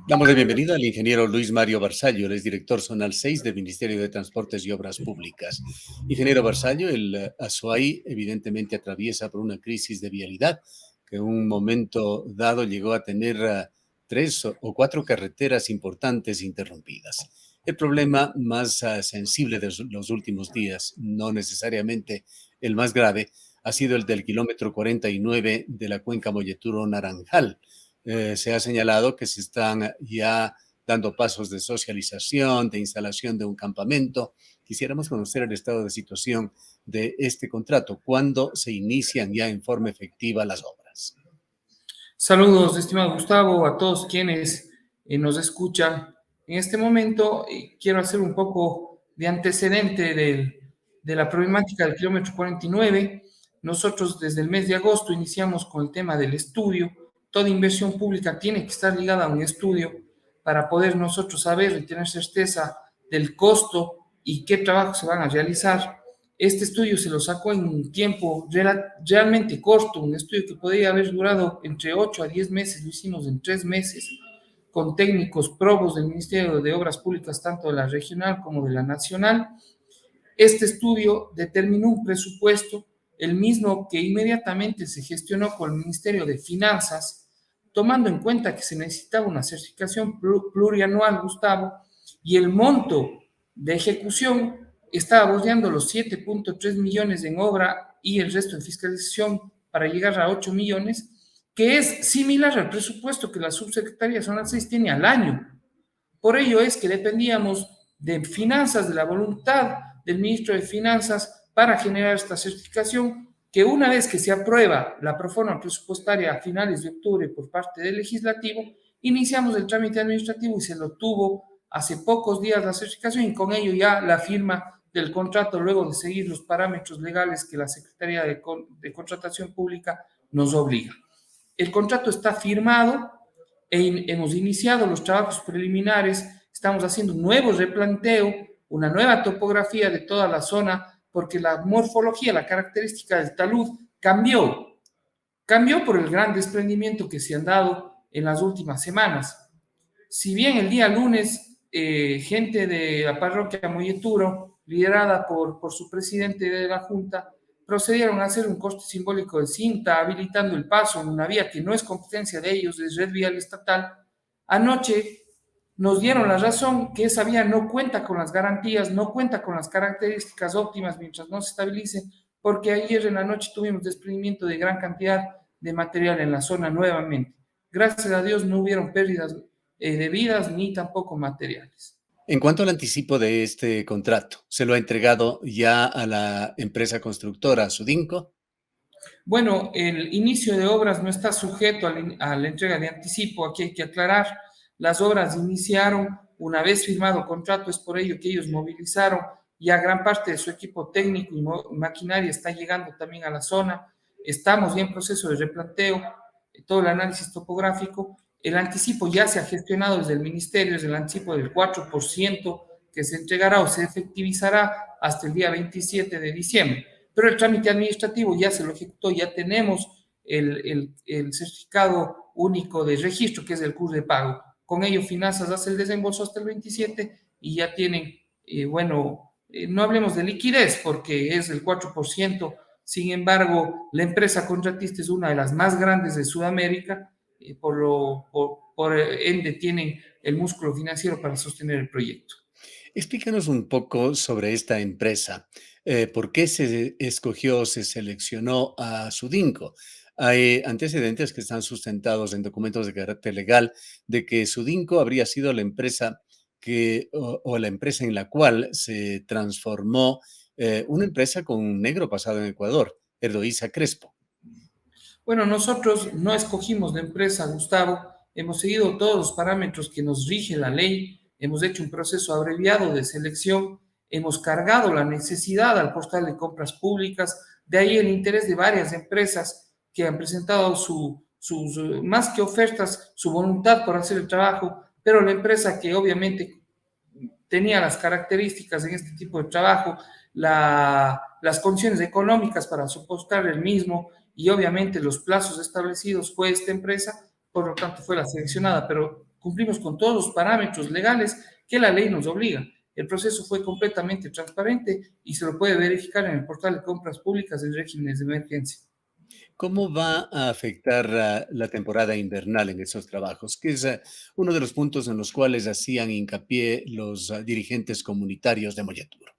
Damos la bienvenida al ingeniero Luis Mario Barzallo, él es director zonal 6 del Ministerio de Transportes y Obras Públicas. Ingeniero Barzallo, el Azuay evidentemente atraviesa por una crisis de vialidad que en un momento dado llegó a tener tres o cuatro carreteras importantes interrumpidas. El problema más sensible de los últimos días, no necesariamente el más grave, ha sido el del kilómetro 49 de la cuenca Molleturo-Naranjal. Se ha señalado que se están ya dando pasos de socialización, de instalación de un campamento. Quisiéramos conocer el estado de situación de este contrato. ¿Cuándo se inician ya en forma efectiva las obras? Saludos, estimado Gustavo, a todos quienes nos escuchan. En este momento quiero hacer un poco de antecedente de la problemática del kilómetro 49. Nosotros desde el mes de agosto iniciamos con el tema del estudio. Toda inversión pública tiene que estar ligada a un estudio para poder nosotros saber y tener certeza del costo y qué trabajos se van a realizar. Este estudio se lo sacó en un tiempo realmente corto, un estudio que podría haber durado entre 8 a 10 meses, lo hicimos en 3 meses, con técnicos probos del Ministerio de Obras Públicas, tanto de la regional como de la nacional. Este estudio determinó un presupuesto, el mismo que inmediatamente se gestionó con el Ministerio de Finanzas, tomando en cuenta que se necesitaba una certificación plurianual, Gustavo, y el monto de ejecución estaba bordeando los 7.3 millones en obra y el resto en fiscalización para llegar a 8 millones, que es similar al presupuesto que la subsecretaría Zonal 6 tiene al año. Por ello es que dependíamos de finanzas, de la voluntad del ministro de Finanzas para generar esta certificación, que una vez que se aprueba la proforma presupuestaria a finales de octubre por parte del legislativo, iniciamos el trámite administrativo y se lo tuvo hace pocos días la certificación y con ello ya la firma del contrato luego de seguir los parámetros legales que la Secretaría de Contratación Pública nos obliga. El contrato está firmado hemos iniciado los trabajos preliminares, estamos haciendo un nuevo replanteo, una nueva topografía de toda la zona, porque la morfología, la característica del talud cambió por el gran desprendimiento que se han dado en las últimas semanas. Si bien el día lunes, gente de la parroquia Molleturo, liderada por su presidente de la Junta, procedieron a hacer un corte simbólico de cinta, habilitando el paso en una vía que no es competencia de ellos, es red vial estatal. Anoche nos dieron la razón que esa vía no cuenta con las garantías, no cuenta con las características óptimas mientras no se estabilice, porque ayer en la noche tuvimos desprendimiento de gran cantidad de material en la zona nuevamente. Gracias a Dios no hubieron pérdidas de vidas ni tampoco materiales. En cuanto al anticipo de este contrato, ¿se lo ha entregado ya a la empresa constructora Sudinco? Bueno, el inicio de obras no está sujeto a la entrega de anticipo. Aquí hay que aclarar, las obras iniciaron una vez firmado contrato, es por ello que ellos movilizaron ya gran parte de su equipo técnico y maquinaria está llegando también a la zona. Estamos ya en proceso de replanteo, todo el análisis topográfico. El anticipo ya se ha gestionado desde el ministerio, es el anticipo del 4% que se entregará o se efectivizará hasta el día 27 de diciembre. Pero el trámite administrativo ya se lo ejecutó, ya tenemos el certificado único de registro, que es el CUR de pago. Con ello, Finanzas hace el desembolso hasta el 27 y ya tienen, no hablemos de liquidez porque es el 4%. Sin embargo, la empresa contratista es una de las más grandes de Sudamérica, por ende tienen el músculo financiero para sostener el proyecto. Explícanos un poco sobre esta empresa. ¿Por qué se escogió, se seleccionó a Sudinco? Hay antecedentes que están sustentados en documentos de carácter legal de que Sudinco habría sido la empresa o la empresa en la cual se transformó una empresa con un negro pasado en Ecuador, Erdoísa Crespo. Bueno, nosotros no escogimos la empresa, Gustavo, hemos seguido todos los parámetros que nos rige la ley, hemos hecho un proceso abreviado de selección, hemos cargado la necesidad al portal de compras públicas, de ahí el interés de varias empresas que han presentado más que ofertas, su voluntad por hacer el trabajo, pero la empresa que obviamente tenía las características en este tipo de trabajo, las condiciones económicas para soportar el mismo y obviamente los plazos establecidos fue esta empresa, por lo tanto fue la seleccionada, pero cumplimos con todos los parámetros legales que la ley nos obliga. El proceso fue completamente transparente y se lo puede verificar en el portal de compras públicas en regímenes de emergencia. ¿Cómo va a afectar la temporada invernal en esos trabajos? Que es uno de los puntos en los cuales hacían hincapié los dirigentes comunitarios de Moyaturo.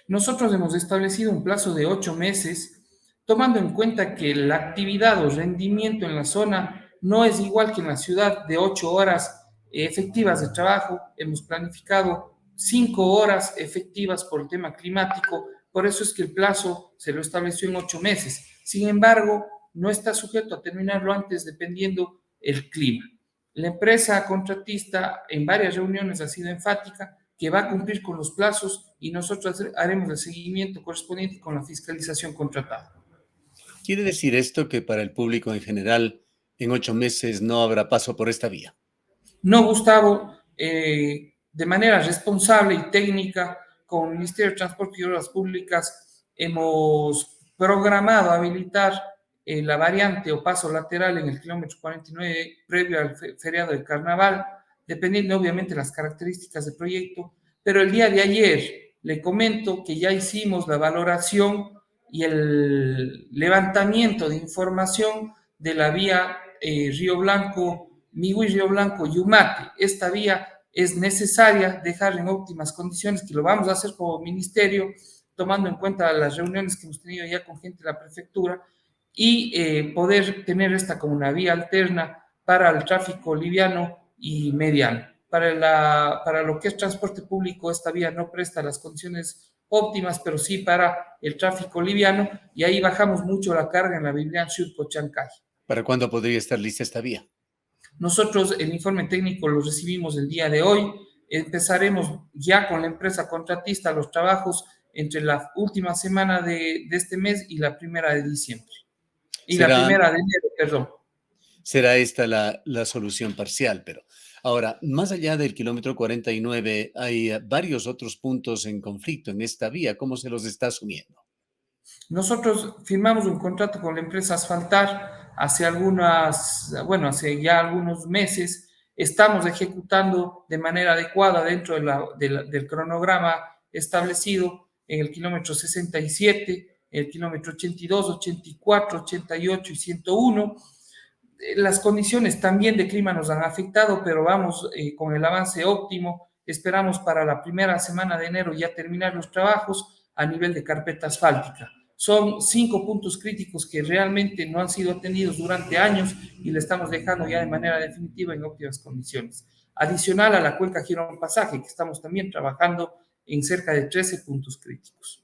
Nosotros hemos establecido un plazo de 8 meses, tomando en cuenta que la actividad o rendimiento en la zona no es igual que en la ciudad de 8 horas efectivas de trabajo. Hemos planificado 5 horas efectivas por el tema climático, por eso es que el plazo se lo estableció en 8 meses. Sin embargo, no está sujeto a terminarlo antes dependiendo el clima. La empresa contratista en varias reuniones ha sido enfática que va a cumplir con los plazos y nosotros haremos el seguimiento correspondiente con la fiscalización contratada. ¿Quiere decir esto que para el público en general en 8 meses no habrá paso por esta vía? No, Gustavo, de manera responsable y técnica, con el Ministerio de Transporte y Obras Públicas, hemos programado habilitar la variante o paso lateral en el kilómetro 49 previo al feriado de Carnaval, dependiendo obviamente de las características del proyecto, pero el día de ayer le comento que ya hicimos la valoración y el levantamiento de información de la vía Río Blanco, Migui, Río Blanco, Yumate. Esta vía es necesaria dejar en óptimas condiciones, que lo vamos a hacer como ministerio, tomando en cuenta las reuniones que hemos tenido ya con gente de la prefectura, y poder tener esta como una vía alterna para el tráfico liviano y mediano. Para lo que es transporte público, esta vía no presta las condiciones óptimas, pero sí para el tráfico liviano, y ahí bajamos mucho la carga en la Biblián Surco-Chancay. ¿Para cuándo podría estar lista esta vía? Nosotros el informe técnico lo recibimos el día de hoy. Empezaremos ya con la empresa contratista los trabajos entre la última semana de este mes y la primera de diciembre. Y la Será, primera de enero, perdón. será esta la solución parcial, pero ahora, más allá del kilómetro 49, hay varios otros puntos en conflicto en esta vía. ¿Cómo se los está asumiendo? Nosotros firmamos un contrato con la empresa Asfaltar hace ya algunos meses. Estamos ejecutando de manera adecuada dentro del cronograma establecido en el kilómetro 67, el kilómetro 82, 84, 88 y 101. Las condiciones también de clima nos han afectado, pero vamos con el avance óptimo. Esperamos para la primera semana de enero ya terminar los trabajos a nivel de carpeta asfáltica. Son 5 puntos críticos que realmente no han sido atendidos durante años y le estamos dejando ya de manera definitiva en óptimas condiciones. Adicional a la cuenca Girón Pasaje, que estamos también trabajando en cerca de 13 puntos críticos.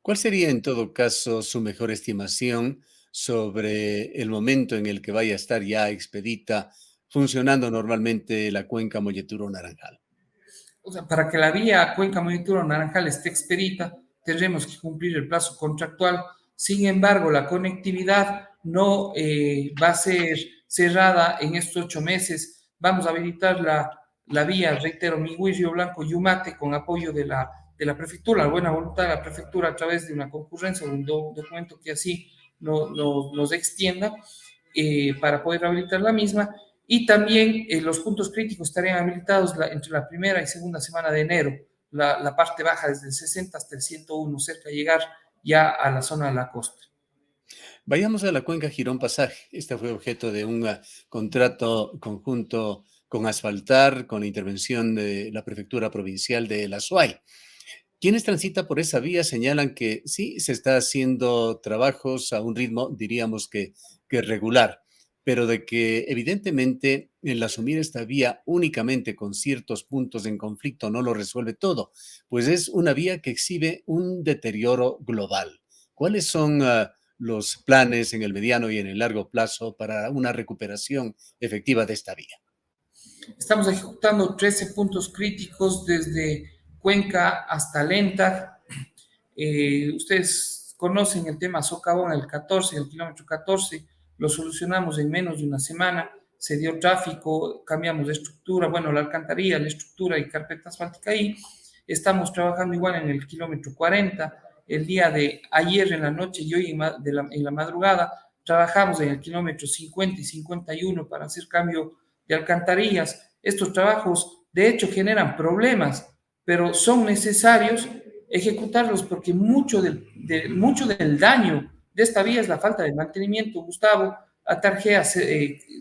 ¿Cuál sería en todo caso su mejor estimación sobre el momento en el que vaya a estar ya expedita funcionando normalmente la cuenca Molleturo-Naranjal? O sea, para que la vía Cuenca Monitor Naranjal esté expedita, tendremos que cumplir el plazo contractual. Sin embargo, la conectividad no va a ser cerrada en estos 8 meses. Vamos a habilitar la vía, reitero, Migüí, Río Blanco, Yumate, con apoyo de la prefectura, la buena voluntad de la prefectura a través de una concurrencia o un documento que así nos extienda para poder habilitar la misma. Y también los puntos críticos estarían habilitados entre la primera y segunda semana de enero. La parte baja desde el 60 hasta el 101, cerca de llegar ya a la zona de la costa. Vayamos a la cuenca Girón Pasaje. Este fue objeto de un contrato conjunto con Asfaltar, con la intervención de la Prefectura Provincial de El Azuay. Quienes transitan por esa vía señalan que sí, se está haciendo trabajos a un ritmo, diríamos que regular, pero de que evidentemente el asumir esta vía únicamente con ciertos puntos en conflicto no lo resuelve todo, pues es una vía que exhibe un deterioro global. ¿Cuáles son los planes en el mediano y en el largo plazo para una recuperación efectiva de esta vía? Estamos ejecutando 13 puntos críticos desde Cuenca hasta Lenta. Ustedes conocen el tema Socavón, el 14, el kilómetro 14, lo solucionamos en menos de una semana, se dio tráfico, cambiamos de estructura, bueno, la alcantarilla, la estructura y carpeta asfáltica ahí. Estamos trabajando igual en el kilómetro 40, el día de ayer en la noche y hoy en la madrugada, trabajamos en el kilómetro 50 y 51 para hacer cambio de alcantarillas. Estos trabajos, de hecho, generan problemas, pero son necesarios ejecutarlos porque mucho del daño de esta vía es la falta de mantenimiento, Gustavo, a tarjeas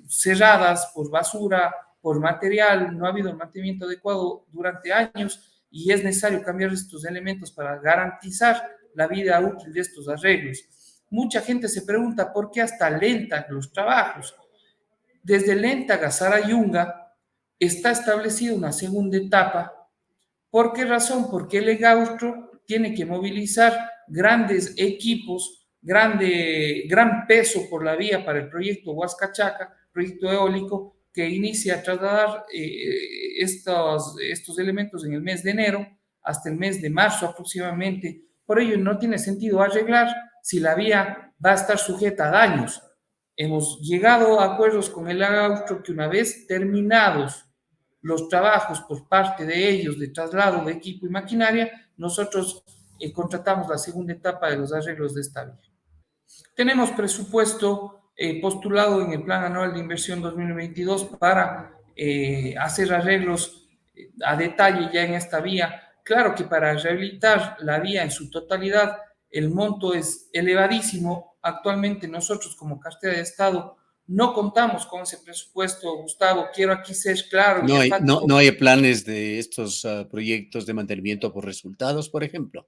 cerradas por basura, por material, no ha habido mantenimiento adecuado durante años y es necesario cambiar estos elementos para garantizar la vida útil de estos arreglos. Mucha gente se pregunta por qué hasta Lenta los trabajos. Desde Lentaga a Sarayunga está establecida una segunda etapa. ¿Por qué razón? Porque el Egaustro tiene que movilizar grandes equipos, gran peso por la vía para el proyecto Huascachaca, proyecto eólico, que inicia a trasladar estos elementos en el mes de enero hasta el mes de marzo aproximadamente. Por ello, no tiene sentido arreglar si la vía va a estar sujeta a daños. Hemos llegado a acuerdos con el Egaustro que una vez terminados los trabajos por parte de ellos de traslado de equipo y maquinaria, nosotros contratamos la segunda etapa de los arreglos de esta vía. Tenemos presupuesto postulado en el Plan Anual de Inversión 2022 para hacer arreglos a detalle ya en esta vía. Claro que para rehabilitar la vía en su totalidad, el monto es elevadísimo. Actualmente nosotros como cartera de Estado no contamos con ese presupuesto, Gustavo. Quiero aquí ser claro y enfático. No hay planes de estos proyectos de mantenimiento por resultados, por ejemplo.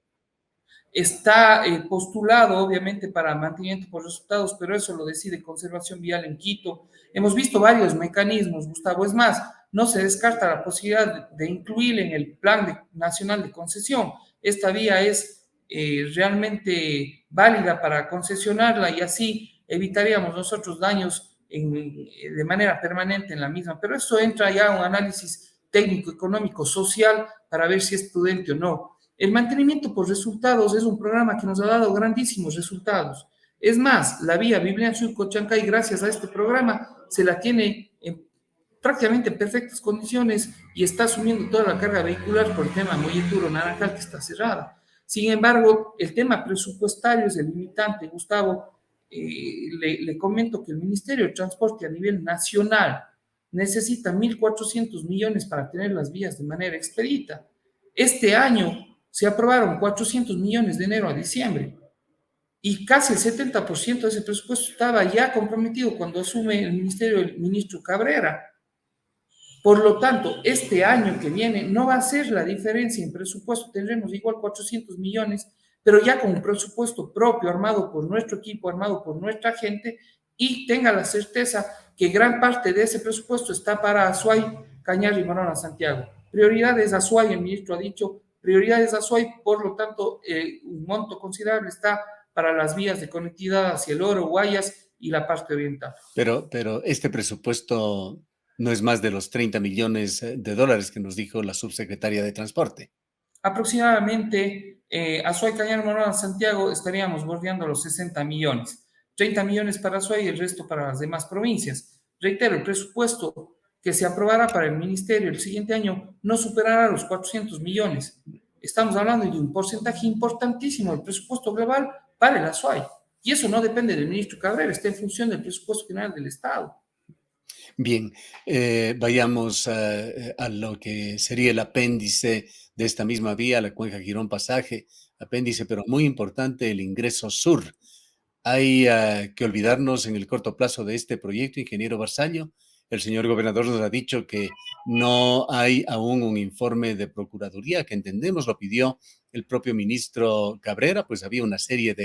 Está postulado, obviamente, para mantenimiento por resultados, pero eso lo decide Conservación Vial en Quito. Hemos visto varios mecanismos, Gustavo. Es más, no se descarta la posibilidad de incluir en el Plan Nacional de Concesión. Esta vía es realmente válida para concesionarla y así evitaríamos nosotros daños de manera permanente en la misma. Pero eso entra ya a un análisis técnico, económico, social para ver si es prudente o no. El mantenimiento por resultados es un programa que nos ha dado grandísimos resultados. Es más, la vía Biblian-Surco-Chancay, gracias a este programa, se la tiene en prácticamente perfectas condiciones y está asumiendo toda la carga vehicular por el tema Molleturo-Naranjal, que está cerrada. Sin embargo, el tema presupuestario es el limitante, Gustavo. Le comento que el Ministerio de Transporte a nivel nacional necesita 1.400 millones para tener las vías de manera expedita. Este año se aprobaron 400 millones de enero a diciembre y casi el 70% de ese presupuesto estaba ya comprometido cuando asume el ministerio del ministro Cabrera. Por lo tanto, este año que viene no va a ser la diferencia en presupuesto, tendremos igual 400 millones, pero ya con un presupuesto propio, armado por nuestro equipo, armado por nuestra gente, y tenga la certeza que gran parte de ese presupuesto está para Azuay, Cañar y Morona, Santiago. Prioridades Azuay, el ministro ha dicho, prioridades Azuay, por lo tanto, un monto considerable está para las vías de conectividad hacia el Oro, Guayas y la parte oriental. Pero este presupuesto no es más de los 30 millones de dólares que nos dijo la subsecretaria de Transporte. Aproximadamente Azuay, Cañar, Morona, Santiago estaríamos bordeando los 60 millones. 30 millones para Azuay y el resto para las demás provincias. Reitero, el presupuesto que se aprobará para el ministerio el siguiente año no superará los 400 millones. Estamos hablando de un porcentaje importantísimo del presupuesto global para el Azuay. Y eso no depende del ministro Cabrera, está en función del presupuesto general del Estado. Bien, vayamos a lo que sería el apéndice de esta misma vía, la Cuenca Girón Pasaje, apéndice pero muy importante, el ingreso sur. Hay que olvidarnos en el corto plazo de este proyecto, ingeniero Barzallo. El señor gobernador nos ha dicho que no hay aún un informe de Procuraduría, que entendemos lo pidió el propio ministro Cabrera, pues había una serie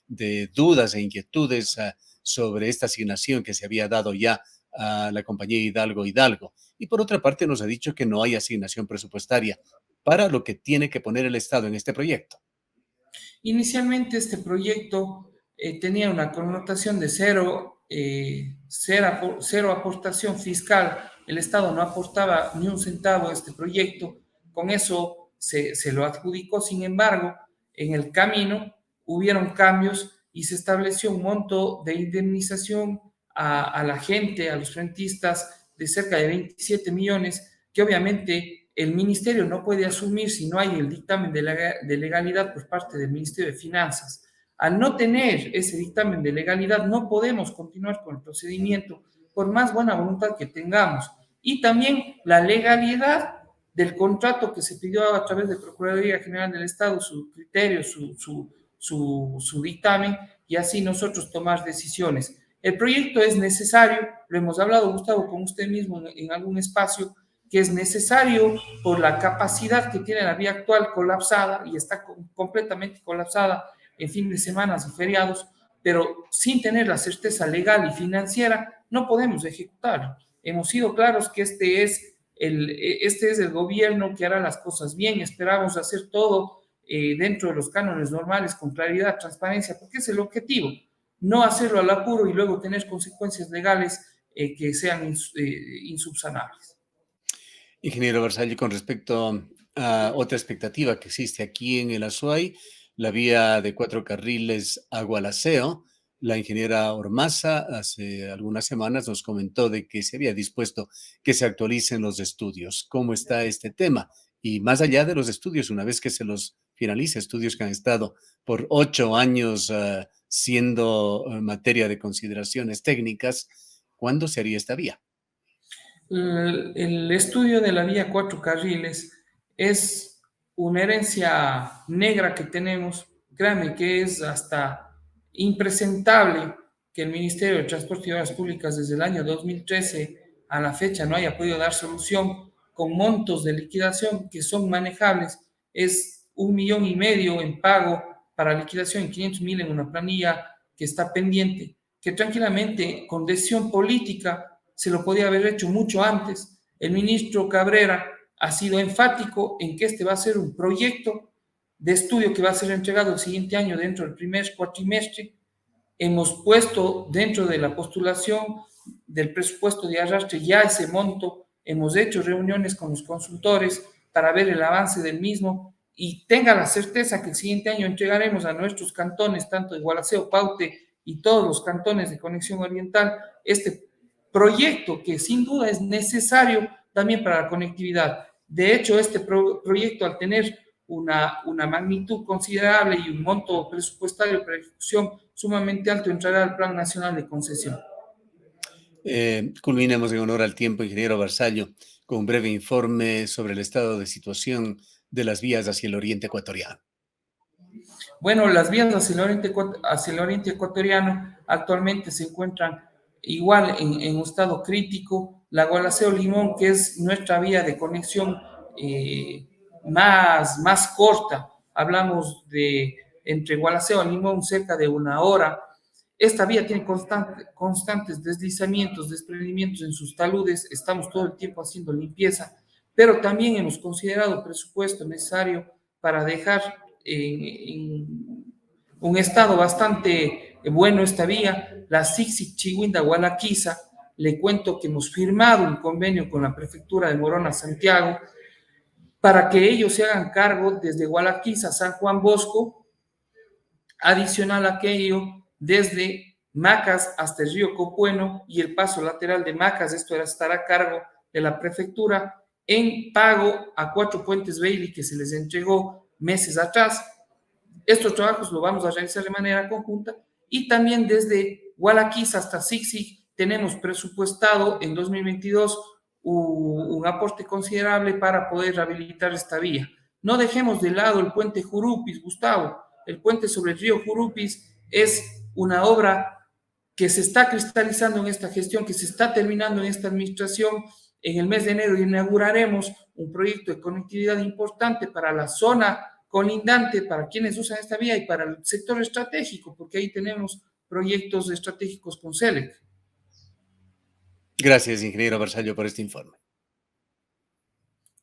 de dudas e inquietudes sobre esta asignación que se había dado ya a la compañía Hidalgo. Y por otra parte nos ha dicho que no hay asignación presupuestaria para lo que tiene que poner el Estado en este proyecto. Inicialmente este proyecto tenía una connotación de cero aportación fiscal. El Estado no aportaba ni un centavo a este proyecto. Con eso se lo adjudicó. Sin embargo, en el camino hubieron cambios y se estableció un monto de indemnización a la gente, a los rentistas, de cerca de 27 millones, que obviamente el ministerio no puede asumir si no hay el dictamen de legalidad por parte del Ministerio de Finanzas. Al no tener ese dictamen de legalidad, no podemos continuar con el procedimiento, por más buena voluntad que tengamos. y también la legalidad del contrato que se pidió a través de Procuraduría General del Estado, su criterio, su dictamen, y así nosotros tomar decisiones. El proyecto es necesario, lo hemos hablado, Gustavo, con usted mismo en algún espacio, que es necesario por la capacidad que tiene la vía actual colapsada, y está completamente colapsada en fines de semana y feriados, pero sin tener la certeza legal y financiera, no podemos ejecutarlo. Hemos sido claros que este es el gobierno que hará las cosas bien, esperamos hacer todo dentro de los cánones normales, con claridad, transparencia, porque es el objetivo, no hacerlo al apuro y luego tener consecuencias legales que sean insubsanables. Ingeniero Barzallo, con respecto a otra expectativa que existe aquí en el Azuay, la vía de 4 carriles a Gualaceo, la ingeniera Ormaza hace algunas semanas nos comentó de que se había dispuesto que se actualicen los estudios. ¿Cómo está este tema? Y más allá de los estudios, una vez que se los finalice, estudios que han estado por 8 años siendo materia de consideraciones técnicas, ¿cuándo se haría esta vía? El estudio de la vía 4 carriles es una herencia negra que tenemos, créanme que es hasta impresentable que el Ministerio de Transporte y Obras Públicas desde el año 2013 a la fecha no haya podido dar solución con montos de liquidación que son manejables. Es 1,5 millones en pago para liquidación y 500,000 en una planilla que está pendiente, que tranquilamente con decisión política se lo podía haber hecho mucho antes. El ministro Cabrera ha sido enfático en que este va a ser un proyecto de estudio que va a ser entregado el siguiente año dentro del primer cuatrimestre. Hemos puesto dentro de la postulación del presupuesto de arrastre ya ese monto, hemos hecho reuniones con los consultores para ver el avance del mismo, y tenga la certeza que el siguiente año entregaremos a nuestros cantones, tanto de Gualaceo, Paute y todos los cantones de conexión oriental, este proyecto que sin duda es necesario también para la conectividad. De hecho, este proyecto, al tener una magnitud considerable y un monto presupuestario para ejecución sumamente alto, entrará al Plan Nacional de Concesión. Culminemos en honor al tiempo, ingeniero Barzallo, con un breve informe sobre el estado de situación de las vías hacia el oriente ecuatoriano. Bueno, las vías hacia el oriente ecuatoriano actualmente se encuentran igual en un estado crítico. La Gualaceo-Limón, que es nuestra vía de conexión más corta, hablamos de entre Gualaceo y Limón cerca de 1 hora. Esta vía tiene constantes deslizamientos, desprendimientos en sus taludes, estamos todo el tiempo haciendo limpieza, pero también hemos considerado presupuesto necesario para dejar en un estado bastante bueno esta vía, la Sixic Chihuinda Gualaquiza. Le cuento que hemos firmado un convenio con la prefectura de Morona Santiago para que ellos se hagan cargo desde Gualaquiza a San Juan Bosco, adicional a aquello desde Macas hasta el río Copueno y el paso lateral de Macas. Esto estará a cargo de la prefectura en pago a 4 Puentes Bailey que se les entregó meses atrás. Estos trabajos lo vamos a realizar de manera conjunta, y también desde Gualaquiza hasta Zig tenemos presupuestado en 2022 un aporte considerable para poder rehabilitar esta vía. No dejemos de lado el puente Jurupis, Gustavo. El puente sobre el río Jurupis es una obra que se está cristalizando en esta gestión, que se está terminando en esta administración. En el mes de enero inauguraremos un proyecto de conectividad importante para la zona colindante, para quienes usan esta vía y para el sector estratégico, porque ahí tenemos proyectos estratégicos con SELEC. Gracias, ingeniero Barzallo, por este informe.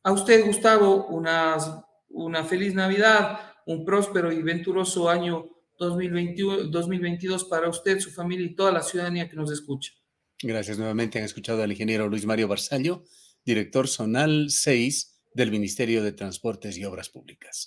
A usted, Gustavo, una feliz Navidad, un próspero y venturoso año 2022 para usted, su familia y toda la ciudadanía que nos escucha. Gracias nuevamente. Han escuchado al ingeniero Luis Mario Barzallo, director zonal 6 del Ministerio de Transportes y Obras Públicas.